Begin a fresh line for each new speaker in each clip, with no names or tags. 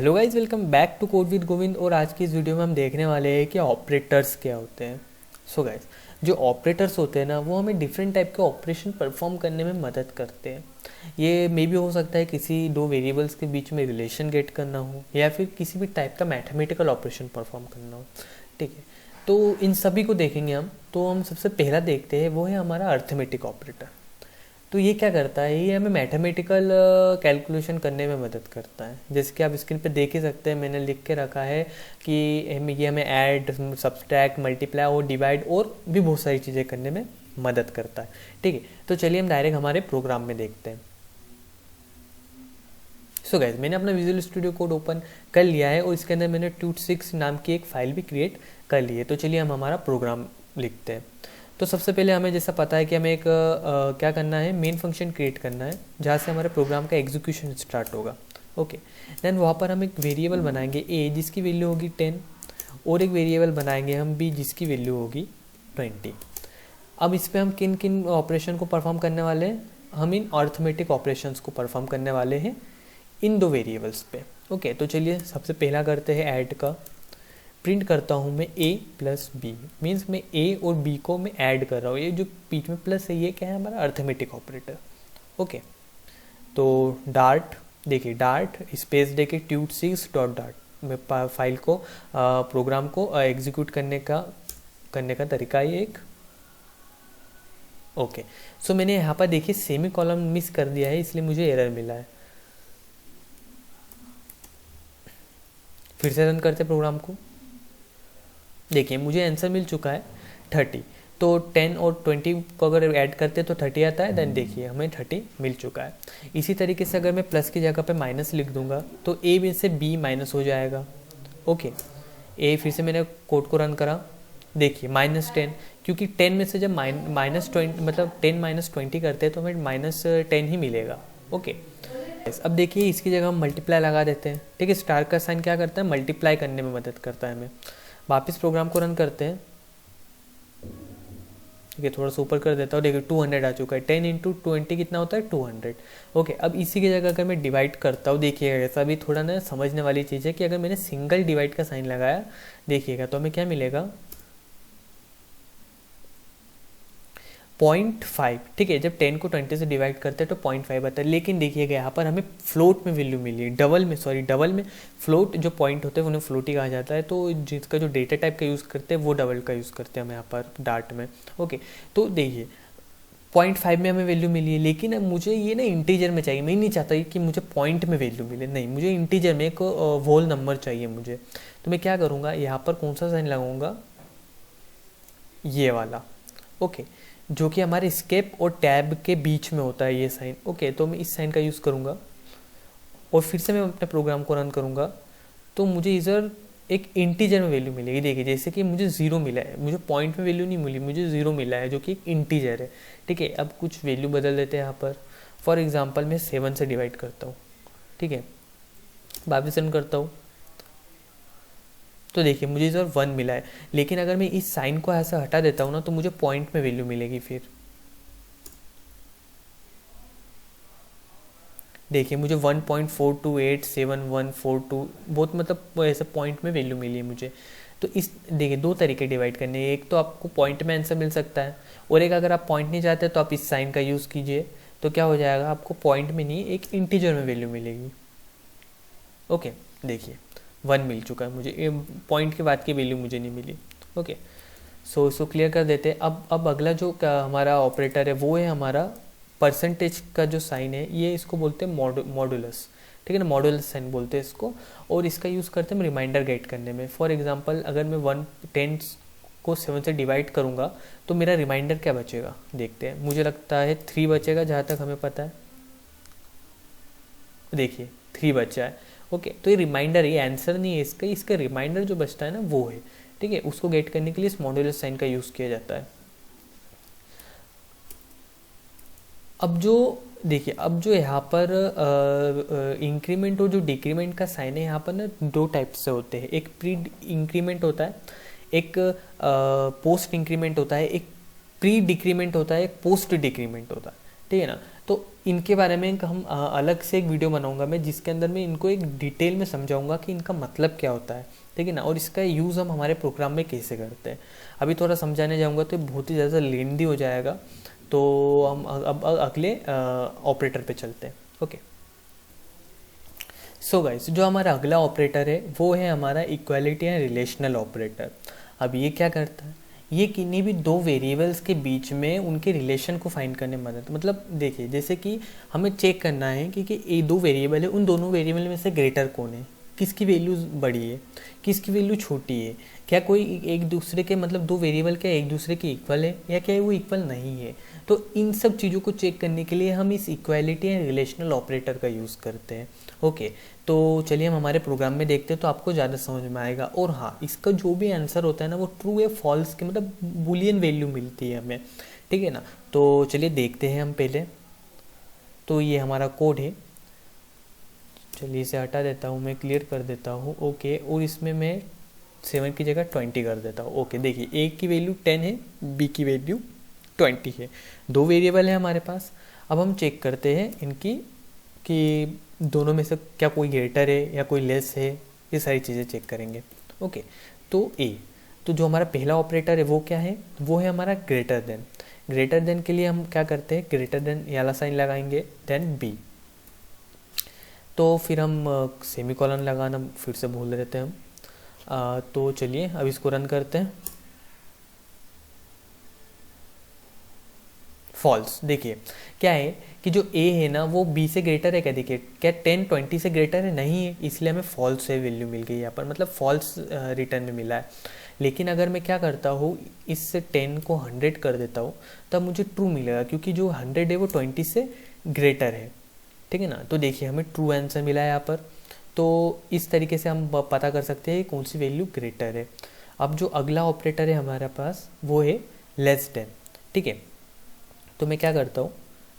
Hello guys, welcome back to code with Govind. और आज की इस वीडियो में हम देखने वाले हैं कि ऑपरेटर्स क्या होते हैं। सो गाइज, जो ऑपरेटर्स होते हैं ना, वो हमें डिफरेंट टाइप के ऑपरेशन परफॉर्म करने में मदद करते हैं। ये मे भी हो सकता है किसी दो वेरिएबल्स के बीच में रिलेशन गेट करना हो, या फिर किसी भी टाइप का मैथमेटिकल ऑपरेशन परफॉर्म करना हो। ठीक है, तो इन सभी को देखेंगे हम। तो हम सबसे पहला देखते हैं, वो है हमारा अर्थमेटिक ऑपरेटर। तो ये क्या करता है, ये हमें मैथमेटिकल कैलकुलेशन करने में मदद करता है। जैसे कि आप स्क्रीन पे देख ही सकते हैं, मैंने लिख के रखा है कि ये हमें ऐड, सब्सट्रैक्ट, मल्टीप्लाई और डिवाइड और भी बहुत सारी चीज़ें करने में मदद करता है। ठीक है, तो चलिए हम डायरेक्ट हमारे प्रोग्राम में देखते हैं। सो गाइस, मैंने अपना विजुअल स्टूडियो कोड ओपन कर लिया है और इसके अंदर मैंने tut6 नाम की एक फ़ाइल भी क्रिएट कर ली है। तो चलिए हम हमारा प्रोग्राम लिखते हैं। तो सबसे पहले हमें जैसा पता है कि हमें एक क्या करना है, मेन फंक्शन क्रिएट करना है जहाँ से हमारे प्रोग्राम का एग्जीक्यूशन स्टार्ट होगा। ओके, देन वहाँ पर हम एक वेरिएबल बनाएंगे a जिसकी वैल्यू होगी 10, और एक वेरिएबल बनाएंगे हम b जिसकी वैल्यू होगी 20। अब इस पर हम किन किन ऑपरेशन को परफॉर्म करने वाले हैं, हम इन अर्थमेटिक ऑपरेशंस को परफॉर्म करने वाले हैं इन दो वेरिएबल्स पे। ओके, तो चलिए सबसे पहला करते हैं ऐड का। प्रिंट करता हूँ मैं a प्लस बी, मीन्स मैं a और b को मैं ऐड कर रहा हूँ। ये जो बीच में प्लस है, ये क्या है, हमारा अर्थमेटिक ऑपरेटर। ओके, तो डार्ट, देखिए डार्ट स्पेस देके tut6 डॉट डार्ट मैं फाइल को प्रोग्राम को एग्जीक्यूट करने का तरीका है एक। ओके, सो मैंने यहाँ पर देखिए सेमी कॉलम मिस कर दिया है, इसलिए मुझे एरर मिला है। फिर से रन करते प्रोग्राम को। देखिए मुझे आंसर मिल चुका है 30। तो 10 और 20 को अगर ऐड करते तो 30 आता है। देन देखिए हमें 30 मिल चुका है। इसी तरीके से अगर मैं प्लस की जगह पे माइनस लिख दूंगा तो ए में से बी माइनस हो जाएगा। ओके, ए फिर से मैंने कोड को रन करा, देखिए -10, क्योंकि 10 में से जब -20 मतलब 10 -20 करते हैं तो हमें -10 ही मिलेगा। ओके, अब देखिए इसकी जगह हम मल्टीप्लाई लगा देते हैं। ठीक है, स्टार का साइन क्या करता है, मल्टीप्लाई करने में मदद करता है हमें। वापस प्रोग्राम को रन करते हैं। ठीक है, थोड़ा सा ऊपर कर देता हूँ। देखिए 200 आ चुका है। 10 इंटू 20 कितना होता है, 200। ओके, अब इसी की जगह अगर मैं डिवाइड करता हूँ, देखिएगा ऐसा भी थोड़ा ना समझने वाली चीज़ है कि अगर मैंने सिंगल डिवाइड का साइन लगाया, देखिएगा तो हमें क्या मिलेगा, 0.5। ठीक है, जब 10 को 20 से डिवाइड करते हैं तो 0.5 आता है। लेकिन देखिएगा यहाँ पर हमें फ्लोट में वैल्यू मिली है, डबल में फ्लोट जो पॉइंट होते हैं उन्हें फ्लोट ही कहा जाता है। तो जिसका जो डेटा टाइप का यूज़ करते हैं वो डबल का यूज़ करते हैं हम यहाँ पर डार्ट में। ओके, तो देखिए 0.5 में हमें वैल्यू मिली है, लेकिन अब मुझे ये ना इंटीजर में चाहिए। मैं नहीं चाहता कि मुझे पॉइंट में वैल्यू मिले, नहीं, मुझे इंटीजर में एक होल नंबर चाहिए मुझे। तो मैं क्या करूँगा, यहाँ पर कौन सा साइन लगाऊंगा, ये वाला। ओके, जो कि हमारे स्केप और टैब के बीच में होता है ये साइन। ओके, तो मैं इस साइन का यूज़ करूँगा और फिर से मैं अपने प्रोग्राम को रन करूँगा। तो मुझे इधर एक इंटीजर में वैल्यू मिलेगी। देखिए जैसे कि मुझे 0 मिला है, मुझे पॉइंट में वैल्यू नहीं मिली, मुझे 0 मिला है जो कि एक इंटीजर है। ठीक है, अब कुछ वैल्यू बदल देते हैं यहाँ पर। फॉर एग्जाम्पल मैं 7 से डिवाइड करता हूँ। ठीक है, वापस रन करता हूँ तो देखिए मुझे इधर 1 मिला है। लेकिन अगर मैं इस साइन को ऐसा हटा देता हूँ ना, तो मुझे पॉइंट में वैल्यू मिलेगी। फिर देखिए मुझे 1.42871142 बहुत मतलब ऐसे पॉइंट में वैल्यू मिली है मुझे। तो इस देखिए दो तरीके डिवाइड करने हैं। एक तो आपको पॉइंट में आंसर मिल सकता है, और एक अगर आप पॉइंट नहीं चाहते तो आप इस साइन का यूज़ कीजिए। तो क्या हो जाएगा, आपको पॉइंट में नहीं एक इंटीजर में वैल्यू मिलेगी। ओके, देखिए 1 मिल चुका है मुझे, पॉइंट के बाद की वैल्यू मुझे नहीं मिली। ओके, सो इसको क्लियर कर देते हैं। अब अगला जो हमारा ऑपरेटर है वो है हमारा परसेंटेज का जो साइन है, ये इसको बोलते हैं मॉडुलस। ठीक है ना, मॉडुलस साइन बोलते हैं इसको। और इसका यूज़ करते हैं रिमाइंडर गेट करने में। फॉर एग्जांपल अगर मैं 10 को 7 से डिवाइड करूँगा तो मेरा रिमाइंडर क्या बचेगा, देखते हैं। मुझे लगता है 3 बचेगा, जहाँ तक हमें पता है। देखिए 3 बचा है। ओके, तो ये रिमाइंडर, ये आंसर नहीं है इसका, इसका रिमाइंडर जो बचता है ना वो है। ठीक है, उसको गेट करने के लिए इस मॉड्यूलस साइन का यूज़ किया जाता है। अब जो देखिए, अब जो यहाँ पर इंक्रीमेंट और जो डिक्रीमेंट का साइन है, यहाँ पर ना दो टाइप से होते हैं। एक प्री इंक्रीमेंट होता है, एक पोस्ट इंक्रीमेंट होता है, एक प्री डिक्रीमेंट होता है, एक पोस्ट डिक्रीमेंट होता है। ठीक है ना, तो इनके बारे में हम अलग से एक वीडियो बनाऊंगा मैं, जिसके अंदर मैं इनको एक डिटेल में समझाऊंगा कि इनका मतलब क्या होता है, ठीक है ना, और इसका यूज़ हम हमारे प्रोग्राम में कैसे करते हैं। अभी थोड़ा समझाने जाऊंगा तो बहुत ही ज़्यादा लेंदी हो जाएगा, तो हम अब अगले ऑपरेटर पे चलते हैं। ओके, सो गाइस, जो हमारा अगला ऑपरेटर है वो है हमारा इक्वालिटी एंड रिलेशनल ऑपरेटर। अब ये क्या करता है, ये किन्हीं भी दो वेरिएबल्स के बीच में उनके रिलेशन को फाइंड करने में मदद, मतलब देखिए जैसे कि हमें चेक करना है कि ये दो वेरिएबल है, उन दोनों वेरिएबल में से ग्रेटर कौन है, किसकी वैल्यू बड़ी है, किसकी वैल्यू छोटी है, क्या कोई एक दूसरे के मतलब दो वेरिएबल क्या एक दूसरे के इक्वल है या क्या वो इक्वल नहीं है। तो इन सब चीज़ों को चेक करने के लिए हम इस इक्वालिटी एंड रिलेशनल ऑपरेटर का यूज़ करते हैं। ओके, तो चलिए हम हमारे प्रोग्राम में देखते हैं तो आपको ज़्यादा समझ में आएगा। और हाँ, इसका जो भी आंसर होता है ना वो ट्रू या फॉल्स के मतलब बुलियन वैल्यू मिलती है हमें, ठीक है ना। तो चलिए देखते हैं हम पहले। तो ये हमारा कोड है, चलिए इसे हटा देता हूँ, मैं क्लियर कर देता हूँ। ओके, और इसमें मैं 7 की जगह 20 कर देता हूँ। ओके, देखिए ए की वैल्यू 10 है, बी की वैल्यू 20 है, दो वेरिएबल है हमारे पास। अब हम चेक करते हैं इनकी कि दोनों में से क्या कोई ग्रेटर है या कोई लेस है, ये सारी चीज़ें चेक करेंगे। ओके, तो ए, तो जो हमारा पहला ऑपरेटर है वो क्या है, वो है हमारा ग्रेटर देन। ग्रेटर देन के लिए हम क्या करते हैं, ग्रेटर देन वाला साइन लगाएंगे, देन बी। तो फिर हम सेमीकोलन लगाना फिर से भूल रहे थे हम। तो चलिए अब इसको रन करते हैं। फॉल्स, देखिए क्या है कि जो ए है ना वो बी से ग्रेटर है क्या, देखिए क्या 10 20 से ग्रेटर है, नहीं है, इसलिए हमें फॉल्स से वैल्यू मिल गई यहाँ पर, मतलब फॉल्स रिटर्न में मिला है। लेकिन अगर मैं क्या करता हूँ, इससे 10 को 100 कर देता हूँ तब मुझे ट्रू मिलेगा, क्योंकि जो 100 है वो 20 से ग्रेटर है, ठीक है ना। तो देखिए हमें ट्रू आंसर मिला है यहाँ पर। तो इस तरीके से हम पता कर सकते हैं कौन सी वैल्यू ग्रेटर है। अब जो अगला ऑपरेटर है हमारे पास वो है लेस देन, ठीक है। तो मैं क्या करता हूँ,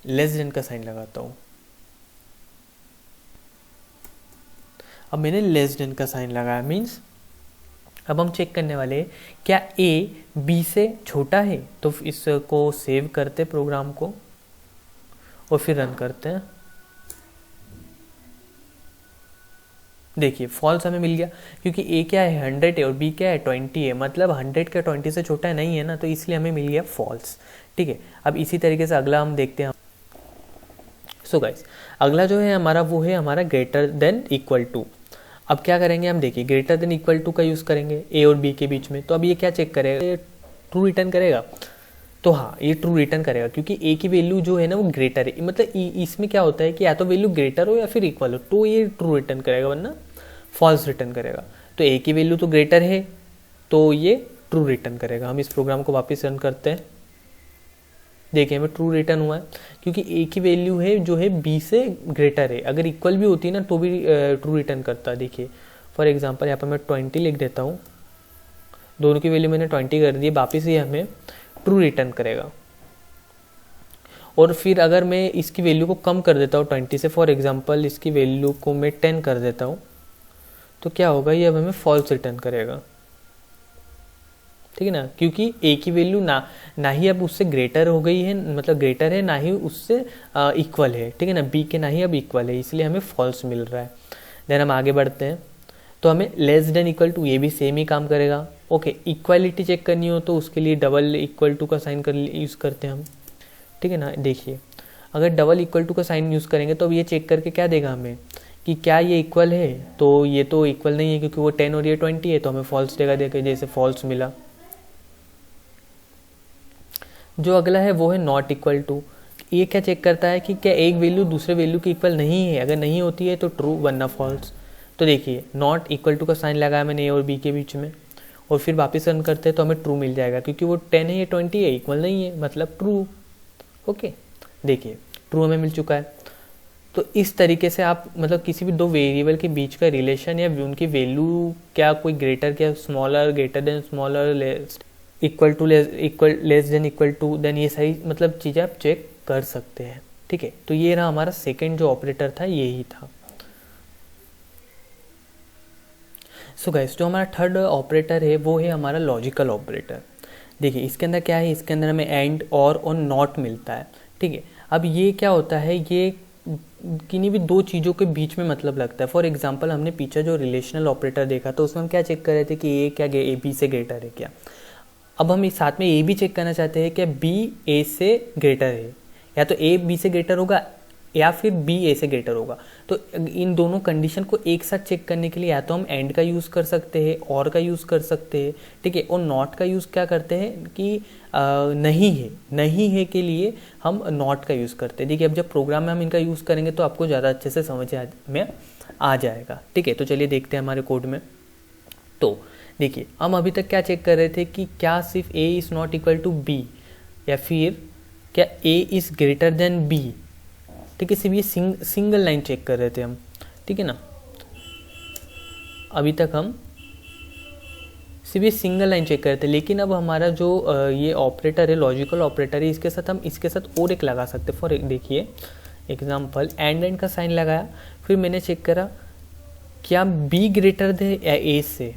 लेस देन का साइन लगाता हूँ। अब मैंने लेस देन का साइन लगाया, मीन्स अब हम चेक करने वाले हैं क्या ए बी से छोटा है। तो इसको सेव करते प्रोग्राम को और फिर रन करते हैं। देखिए फॉल्स हमें मिल गया, क्योंकि ए क्या है 100 है और बी क्या है 20 है, मतलब 100 का 20 से छोटा नहीं है ना, तो इसलिए हमें मिल गया फॉल्स, ठीक है। अब इसी तरीके से अगला हम देखते हैं। सो गाइस, अगला जो है हमारा वो है हमारा ग्रेटर देन इक्वल टू। अब क्या करेंगे हम, देखिए ग्रेटर देन इक्वल टू का यूज़ करेंगे ए और बी के बीच में। तो अब ये क्या चेक करेगा, ये ट्रू रिटर्न करेगा। तो हाँ, ये ट्रू रिटर्न करेगा, क्योंकि ए की वैल्यू जो है ना वो ग्रेटर है, मतलब इसमें क्या होता है कि या तो वैल्यू ग्रेटर हो या फिर इक्वल हो, तो ये ट्रू रिटर्न करेगा, वरना फॉल्स रिटर्न करेगा। तो ए की वैल्यू तो ग्रेटर है तो ये ट्रू रिटर्न करेगा। हम इस प्रोग्राम को वापस रन करते हैं। देखिए हमें ट्रू रिटर्न हुआ है, क्योंकि ए की वैल्यू है जो है बी से ग्रेटर है, अगर इक्वल भी होती है ना तो भी ट्रू रिटर्न करता है। देखिए फॉर एग्जांपल यहाँ पर मैं 20 लिख देता हूँ, दोनों की वैल्यू मैंने 20 कर दी, वापस ये हमें ट्रू रिटर्न करेगा। और फिर अगर मैं इसकी वैल्यू को कम कर देता हूँ 20 से, फॉर एग्जांपल इसकी वैल्यू को मैं 10 कर देता हूँ, तो क्या होगा, ये अब हमें फॉल्स रिटर्न करेगा, ठीक है ना, क्योंकि ए की वैल्यू ना ही अब उससे ग्रेटर हो गई है, मतलब ग्रेटर है, ना ही उससे इक्वल है, ठीक है ना, बी के ना ही अब इक्वल है, इसलिए हमें फॉल्स मिल रहा है। देन हम आगे बढ़ते हैं। तो हमें लेस देन इक्वल टू, ये भी सेम ही काम करेगा। ओके, इक्वालिटी चेक करनी हो तो उसके लिए डबल इक्वल टू का साइन कर यूज़ करते हैं हम, ठीक है ना। देखिए अगर डबल इक्वल टू का साइन यूज़ करेंगे तो अब ये चेक करके क्या देगा हमें कि क्या ये इक्वल है, तो ये तो इक्वल नहीं है क्योंकि वो 10 और ये 20 है, तो हमें फॉल्स देगा, जैसे फॉल्स मिला। जो अगला है वो है नॉट इक्वल टू। ये क्या चेक करता है कि क्या एक वैल्यू दूसरे वैल्यू के इक्वल नहीं है, अगर नहीं होती है तो ट्रू वरना फॉल्स। तो देखिए नॉट इक्वल टू का साइन लगाया मैंने ए और बी के बीच में, और फिर वापस रन करते हैं तो हमें ट्रू मिल जाएगा, क्योंकि वो 10 है ये 20 है, इक्वल नहीं है, मतलब ट्रू। ओके, देखिए ट्रू हमें मिल चुका है। तो इस तरीके से आप मतलब किसी भी दो वेरिएबल के बीच का रिलेशन या उनकी वैल्यू क्या कोई ग्रेटर क्या smaller, greater than smaller, less equal to less than equal to, then ये सारी मतलब चीज़ें आप चेक कर सकते हैं, ठीक है। तो ये रहा हमारा सेकेंड जो ऑपरेटर था, यही था। सो गाइस, जो हमारा थर्ड ऑपरेटर है वो है हमारा लॉजिकल ऑपरेटर। देखिए इसके अंदर क्या है, इसके अंदर हमें एंड और नॉट मिलता है, ठीक है। अब ये क्या होता है, ये किन्हीं भी दो चीज़ों के बीच में मतलब लगता है। फॉर एग्जांपल हमने पीछे जो रिलेशनल ऑपरेटर देखा तो उसमें हम क्या चेक कर रहे थे कि ए क्या ए बी से ग्रेटर है क्या। अब हम इस साथ में ये भी चेक करना चाहते हैं कि बी ए से ग्रेटर है, या तो ए बी से ग्रेटर होगा या फिर बी ए से ग्रेटर होगा। तो इन दोनों कंडीशन को एक साथ चेक करने के लिए या तो हम एंड का यूज़ कर सकते हैं, और का यूज़ कर सकते हैं, ठीक है। और नॉट का यूज़ क्या करते हैं कि नहीं है के लिए हम नॉट का यूज़ करते हैं। देखिए अब जब प्रोग्राम में हम इनका यूज़ करेंगे तो आपको ज़्यादा अच्छे से समझ में आ जाएगा, ठीक है। तो चलिए देखते हैं हमारे कोड में। तो देखिए हम अभी तक क्या चेक कर रहे थे कि क्या सिर्फ A is not equal to B, या फिर क्या A is greater than B, ठीक है। सिर्फ ये सिंगल लाइन चेक कर रहे थे हम, ठीक है ना। अभी तक हम सिर्फ ये सिंगल लाइन चेक कर रहे थे, लेकिन अब हमारा जो ये ऑपरेटर है, लॉजिकल ऑपरेटर है, इसके साथ हम इसके साथ और एक लगा सकते हैं। फॉर देखिए एग्जांपल एंड का साइन लगाया, फिर मैंने चेक करा क्या बी ग्रेटर दे या ए से।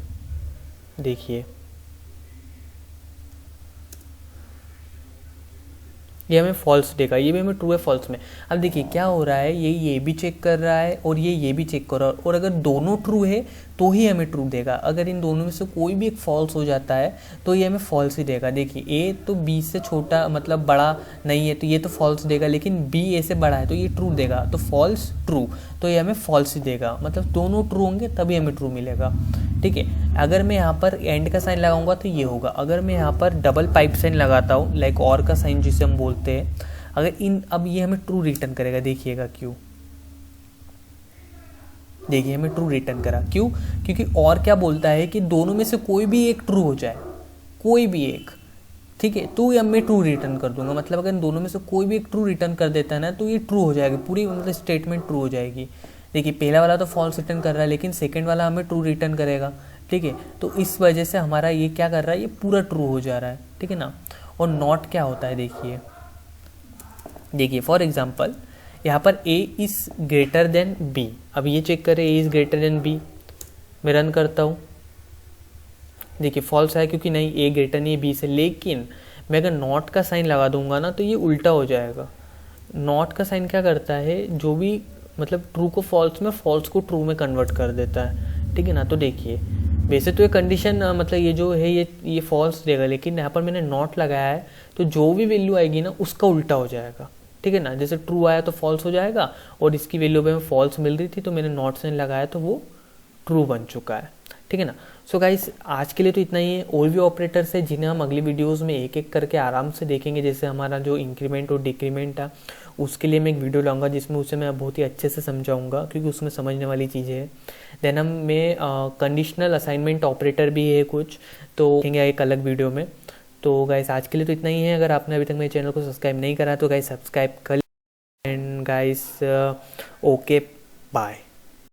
देखिए ये हमें फॉल्स देगा, ये भी हमें ट्रू है फॉल्स में। अब देखिए क्या हो रहा है, ये भी चेक कर रहा है और ये भी चेक कर रहा है, और अगर दोनों ट्रू है तो ही हमें ट्रू देगा। अगर इन दोनों में से कोई भी एक फॉल्स हो जाता है तो ये हमें फॉल्स ही देगा। देखिए ए तो बी से छोटा मतलब बड़ा नहीं है तो ये तो फॉल्स देगा, लेकिन बी ए से बड़ा है तो ये ट्रू देगा। तो फॉल्स ट्रू, तो ये हमें फॉल्स ही देगा। मतलब दोनों ट्रू होंगे तभी हमें ट्रू मिलेगा, ठीक है। अगर मैं यहाँ पर एंड का साइन लगाऊंगा तो ये होगा। अगर मैं यहाँ पर डबल पाइप साइन लगाता हूँ, लाइक और का साइन जिसे हम बोलते हैं, अगर इन अब ये हमें ट्रू रिटर्न करेगा। देखिएगा क्यों, देखिए हमें ट्रू रिटर्न करा, क्यों? क्योंकि और क्या बोलता है कि दोनों में से कोई भी एक ट्रू हो जाए, कोई भी एक, ठीक है, तो ये मैं ट्रू रिटर्न कर दूंगा। मतलब अगर दोनों में से कोई भी एक ट्रू रिटर्न कर देता है ना तो ये ट्रू हो जाएगी, पूरी मतलब स्टेटमेंट ट्रू हो जाएगी। देखिए पहला वाला तो फॉल्स रिटर्न कर रहा है, लेकिन सेकंड वाला हमें ट्रू रिटर्न करेगा, ठीक है। तो इस वजह से हमारा ये क्या कर रहा है, ये पूरा ट्रू हो जा रहा है, ठीक है ना। और नॉट क्या होता है, देखिए फॉर एग्जाम्पल यहाँ पर a is greater than b। अब ये चेक करें a is greater than b, मैं रन करता हूँ, देखिए फॉल्स है क्योंकि नहीं a ग्रेटर नहीं है b से। लेकिन मैं अगर नॉट का साइन लगा दूंगा ना तो ये उल्टा हो जाएगा। नॉट का साइन क्या करता है, जो भी मतलब ट्रू को फॉल्स में, फॉल्स को ट्रू में कन्वर्ट कर देता है, ठीक है ना। तो देखिए वैसे तो ये कंडीशन मतलब ये जो है ये फॉल्स देगा, लेकिन यहाँ पर मैंने नॉट लगाया है तो जो भी वैल्यू आएगी ना उसका उल्टा हो जाएगा, ठीक है ना। जैसे ट्रू आया तो फॉल्स हो जाएगा, और इसकी वैल्यू पे फॉल्स मिल रही थी तो मैंने नॉट साइन लगाया तो वो ट्रू बन चुका है, ठीक है ना। सो गाइस आज के लिए तो इतना ही है। और भी ऑपरेटर्स है जिन्हें हम अगली वीडियोस में एक एक करके आराम से देखेंगे। जैसे हमारा जो इंक्रीमेंट और डिक्रीमेंट है उसके लिए मैं एक वीडियो लाऊंगा जिसमें उसे मैं बहुत ही अच्छे से समझाऊंगा, क्योंकि उसमें समझने वाली चीज़ें हैं। देन हम में कंडीशनल असाइनमेंट ऑपरेटर भी है कुछ, तो देखेंगे एक अलग वीडियो में। तो गाइस आज के लिए तो इतना ही है। अगर आपने अभी तक मेरे चैनल को सब्सक्राइब नहीं करा तो गाइस सब्सक्राइब कर, एंड गाइस ओके बाय।